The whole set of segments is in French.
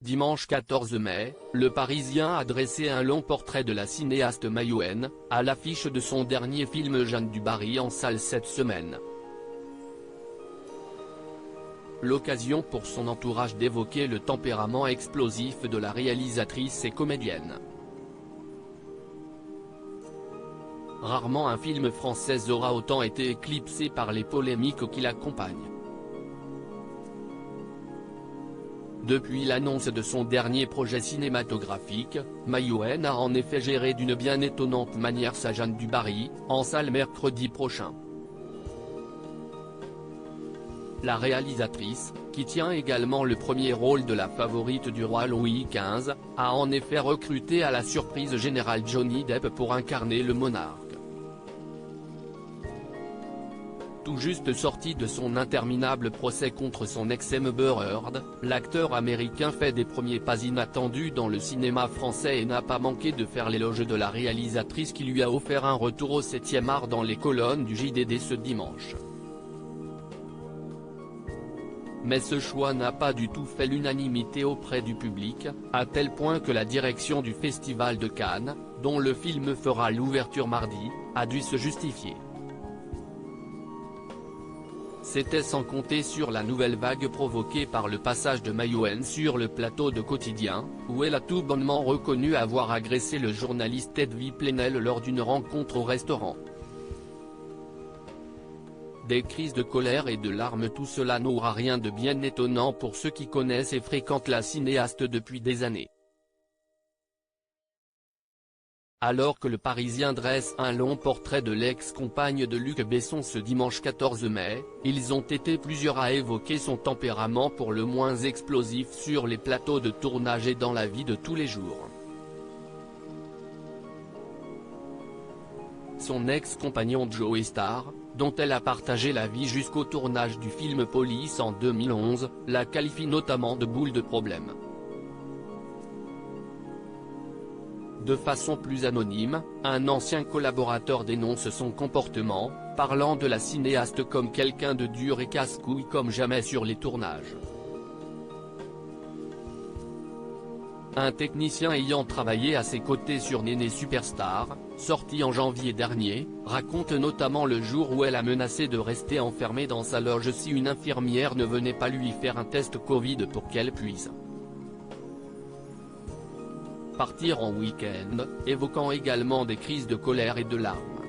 Dimanche 14 mai, Le Parisien a dressé un long portrait de la cinéaste mahoraise, à l'affiche de son dernier film Jeanne du Barry en salle cette semaine. L'occasion pour son entourage d'évoquer le tempérament explosif de la réalisatrice et comédienne. Rarement un film français aura autant été éclipsé par les polémiques qui l'accompagnent. Depuis l'annonce de son dernier projet cinématographique, mahoraise a en effet géré d'une bien étonnante manière sa Jeanne du Barry, en salle mercredi prochain. La réalisatrice, qui tient également le premier rôle de la favorite du roi Louis XV, a en effet recruté à la surprise générale Johnny Depp pour incarner le monarque. Tout juste sorti de son interminable procès contre son ex-Amber Heard, l'acteur américain fait des premiers pas inattendus dans le cinéma français et n'a pas manqué de faire l'éloge de la réalisatrice qui lui a offert un retour au 7e art dans les colonnes du JDD ce dimanche. Mais ce choix n'a pas du tout fait l'unanimité auprès du public, à tel point que la direction du Festival de Cannes, dont le film fera l'ouverture mardi, a dû se justifier. C'était sans compter sur la nouvelle vague provoquée par le passage de mahoraise sur le plateau de Quotidien, où elle a tout bonnement reconnu avoir agressé le journaliste Edwy Plenel lors d'une rencontre au restaurant. Des crises de colère et de larmes, tout cela n'aura rien de bien étonnant pour ceux qui connaissent et fréquentent la cinéaste depuis des années. Alors que Le Parisien dresse un long portrait de l'ex-compagne de Luc Besson ce dimanche 14 mai, ils ont été plusieurs à évoquer son tempérament pour le moins explosif sur les plateaux de tournage et dans la vie de tous les jours. Son ex-compagnon Joey Starr, dont elle a partagé la vie jusqu'au tournage du film Police en 2011, la qualifie notamment de boule de problème. De façon plus anonyme, un ancien collaborateur dénonce son comportement, parlant de la cinéaste comme quelqu'un de dur et casse-couille comme jamais sur les tournages. Un technicien ayant travaillé à ses côtés sur Néné Superstar, sorti en janvier dernier, raconte notamment le jour où elle a menacé de rester enfermée dans sa loge si une infirmière ne venait pas lui faire un test Covid pour qu'elle puisse partir en week-end, évoquant également des crises de colère et de larmes.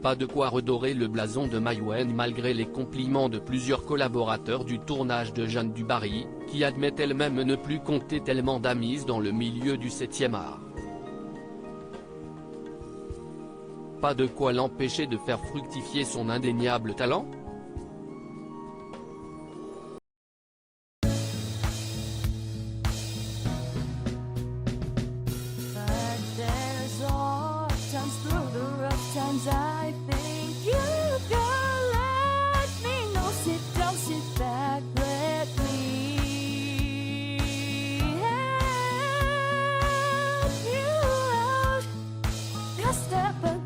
Pas de quoi redorer le blason de mahoraise malgré les compliments de plusieurs collaborateurs du tournage de Jeanne du Barry, qui admet elle-même ne plus compter tellement d'amis dans le milieu du 7e art. Pas de quoi l'empêcher de faire fructifier son indéniable talent ? I think you can let me know. Sit down, sit back, let me help you out. Just step